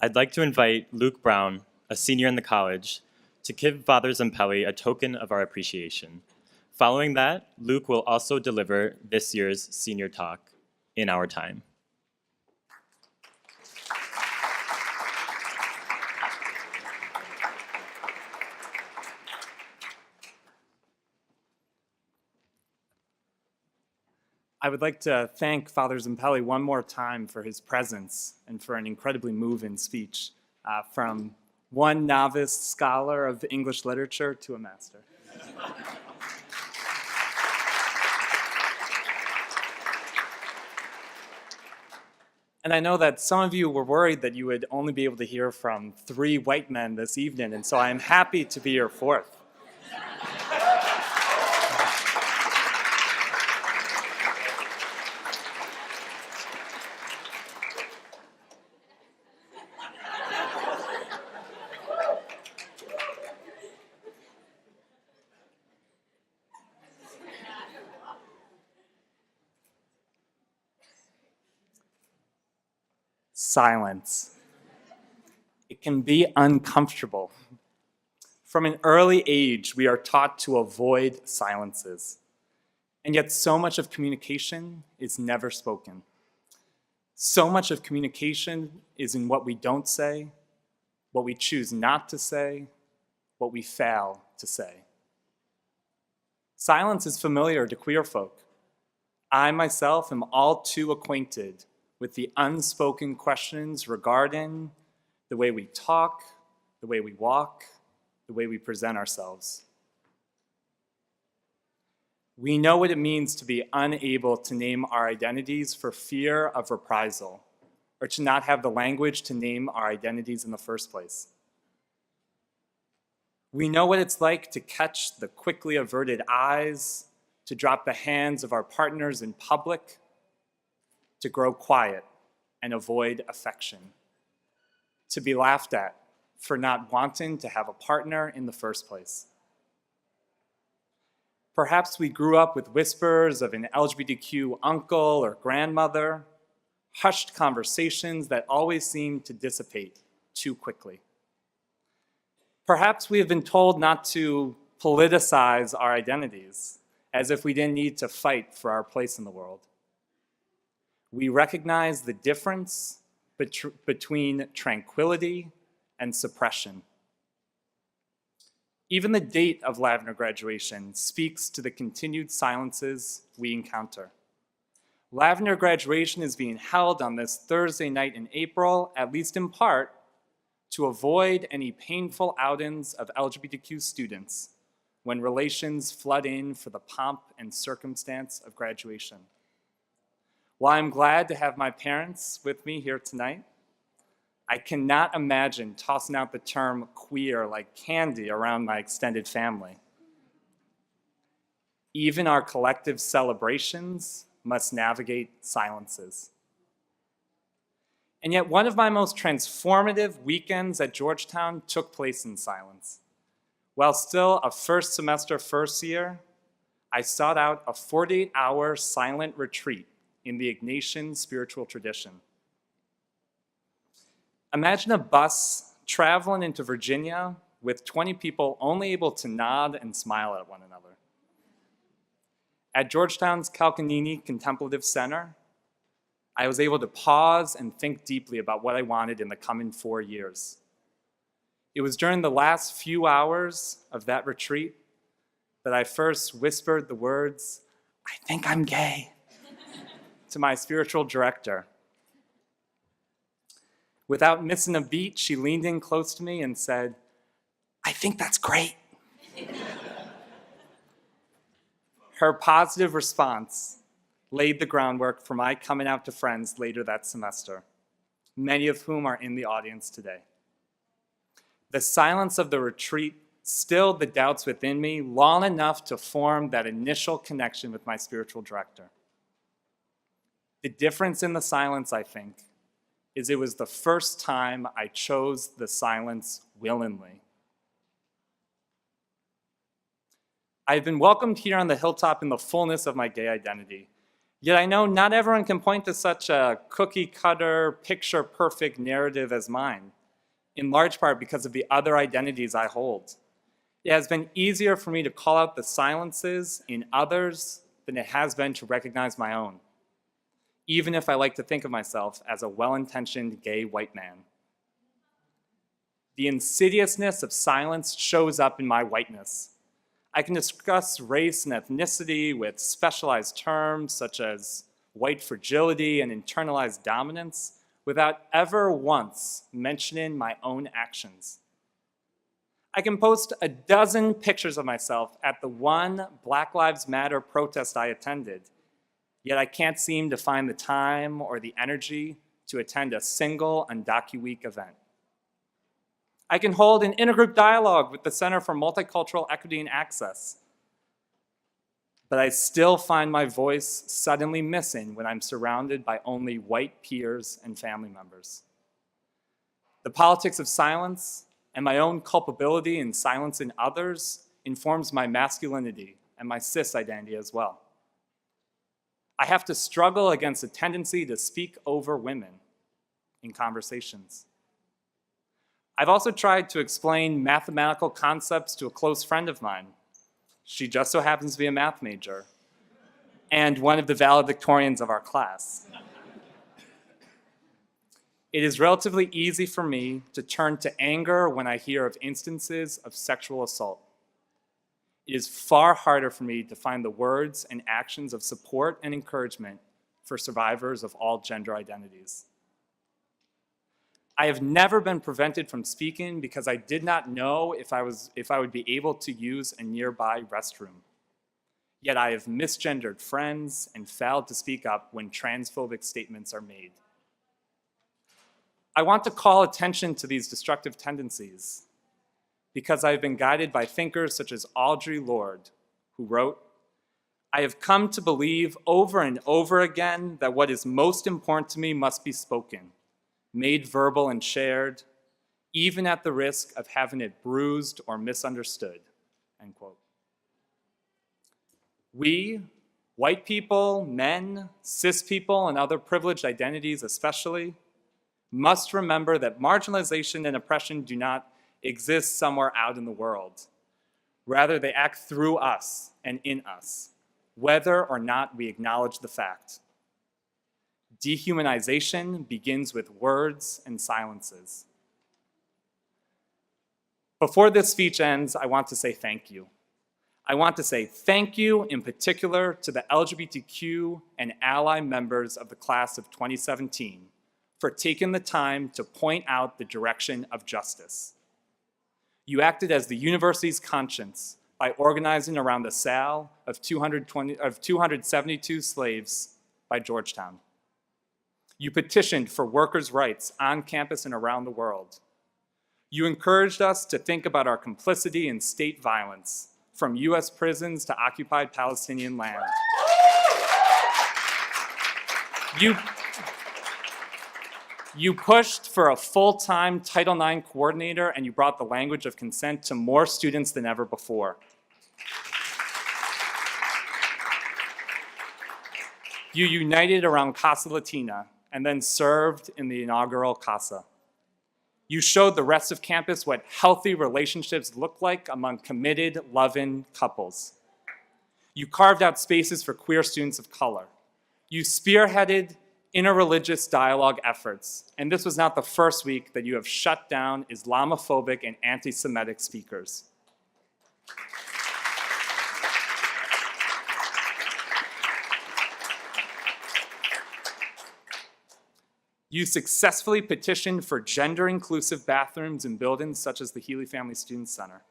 I'd like to invite Luke Brown, a senior in the college, to give Father Zampelli a token of our appreciation. Following that, Luke will also deliver this year's senior talk, In Our Time. I would like to thank Father Zampelli one more time for his presence and for an incredibly moving speech from one novice scholar of English literature to a master. And I know that some of you were worried that you would only be able to hear from 3 white men this evening, and so I am happy to be your 4th. Silence. It can be uncomfortable. From an early age, we are taught to avoid silences. And yet so much of communication is never spoken. So much of communication is in what we don't say, what we choose not to say, what we fail to say. Silence is familiar to queer folk. I myself am all too acquainted with the unspoken questions regarding the way we talk, the way we walk, the way we present ourselves. We know what it means to be unable to name our identities for fear of reprisal, or to not have the language to name our identities in the first place. We know what it's like to catch the quickly averted eyes, to drop the hands of our partners in public, to grow quiet and avoid affection, to be laughed at for not wanting to have a partner in the first place. Perhaps we grew up with whispers of an LGBTQ uncle or grandmother, hushed conversations that always seem to dissipate too quickly. Perhaps we have been told not to politicize our identities, as if we didn't need to fight for our place in the world. We recognize the difference between tranquility and suppression. Even the date of Lavender graduation speaks to the continued silences we encounter. Lavender graduation is being held on this Thursday night in April, at least in part, to avoid any painful outings of LGBTQ students when relations flood in for the pomp and circumstance of graduation. While I'm glad to have my parents with me here tonight, I cannot imagine tossing out the term queer like candy around my extended family. Even our collective celebrations must navigate silences. And yet one of my most transformative weekends at Georgetown took place in silence. While still a first semester first year, I sought out a 48-hour silent retreat in the Ignatian spiritual tradition. Imagine a bus traveling into Virginia with 20 people only able to nod and smile at one another. At Georgetown's Calcanini Contemplative Center, I was able to pause and think deeply about what I wanted in the coming 4 years. It was during the last few hours of that retreat that I first whispered the words, "I think I'm gay," to my spiritual director. Without missing a beat, she leaned in close to me and said, "I think that's great." Her positive response laid the groundwork for my coming out to friends later that semester, many of whom are in the audience today. The silence of the retreat stilled the doubts within me long enough to form that initial connection with my spiritual director. The difference in the silence, I think, is it was the first time I chose the silence willingly. I've been welcomed here on the hilltop in the fullness of my gay identity, Yet I know not everyone can point to such a cookie-cutter, picture-perfect narrative as mine, in large part because of the other identities I hold. It has been easier for me to call out the silences in others than it has been to recognize my own, even if I like to think of myself as a well-intentioned gay white man. The insidiousness of silence shows up in my whiteness. I can discuss race and ethnicity with specialized terms such as white fragility and internalized dominance without ever once mentioning my own actions. I can post a dozen pictures of myself at the one Black Lives Matter protest I attended, yet I can't seem to find the time or the energy to attend a single UndocuWeek event. I can hold an intergroup dialogue with the Center for Multicultural Equity and Access, but I still find my voice suddenly missing when I'm surrounded by only white peers and family members. The politics of silence and my own culpability in silencing others informs my masculinity and my cis identity as well. I have to struggle against a tendency to speak over women in conversations. I've also tried to explain mathematical concepts to a close friend of mine. She just so happens to be a math major and one of the valedictorians of our class. It is relatively easy for me to turn to anger when I hear of instances of sexual assault. It is far harder for me to find the words and actions of support and encouragement for survivors of all gender identities. I have never been prevented from speaking because I did not know if I would be able to use a nearby restroom. Yet I have misgendered friends and failed to speak up when transphobic statements are made. I want to call attention to these destructive tendencies because I've been guided by thinkers such as Audre Lorde, who wrote, "I have come to believe over and over again that what is most important to me must be spoken, made verbal and shared, even at the risk of having it bruised or misunderstood," end quote. We, white people, men, cis people, and other privileged identities especially, must remember that marginalization and oppression do not exist somewhere out in the world. Rather, they act through us and in us, whether or not we acknowledge the fact. Dehumanization begins with words and silences. Before this speech ends, I want to say thank you. I want to say thank you in particular to the LGBTQ and ally members of the class of 2017 for taking the time to point out the direction of justice. You acted as the university's conscience by organizing around the sale of 272 slaves by Georgetown. You petitioned for workers' rights on campus and around the world. You encouraged us to think about our complicity in state violence, from US prisons to occupied Palestinian land. You pushed for a full-time Title IX coordinator, and you brought the language of consent to more students than ever before. You united around Casa Latina and then served in the inaugural Casa. You showed the rest of campus what healthy relationships look like among committed, loving couples. You carved out spaces for queer students of color. You spearheaded interreligious dialogue efforts, and this was not the first week that you have shut down Islamophobic and anti-Semitic speakers. You successfully petitioned for gender-inclusive bathrooms in buildings such as the Healy Family Student Center.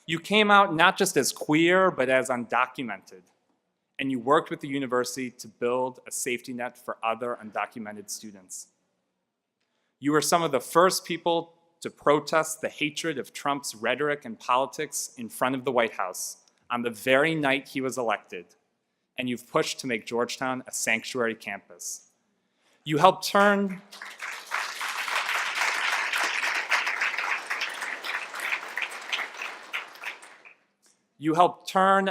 You came out not just as queer, but as undocumented, and you worked with the university to build a safety net for other undocumented students. You were some of the first people to protest the hatred of Trump's rhetoric and politics in front of the White House on the very night he was elected, and you've pushed to make Georgetown a sanctuary campus. You helped turn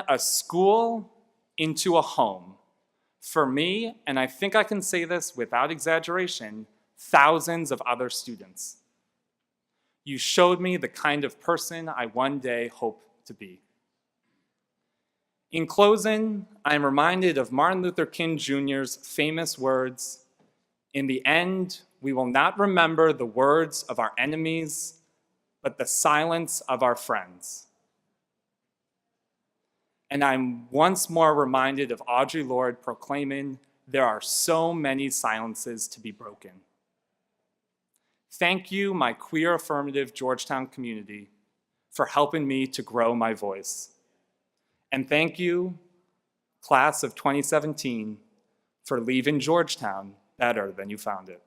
a school into a home For me, and I think I can say this without exaggeration, thousands of other students. You showed me the kind of person I one day hope to be. In closing, I am reminded of Martin Luther King Jr.'s famous words, "In the end, we will not remember the words of our enemies, but the silence of our friends." And I'm once more reminded of Audre Lorde proclaiming, "There are so many silences to be broken." Thank you, my queer affirmative Georgetown community, for helping me to grow my voice. And thank you, class of 2017, for leaving Georgetown better than you found it.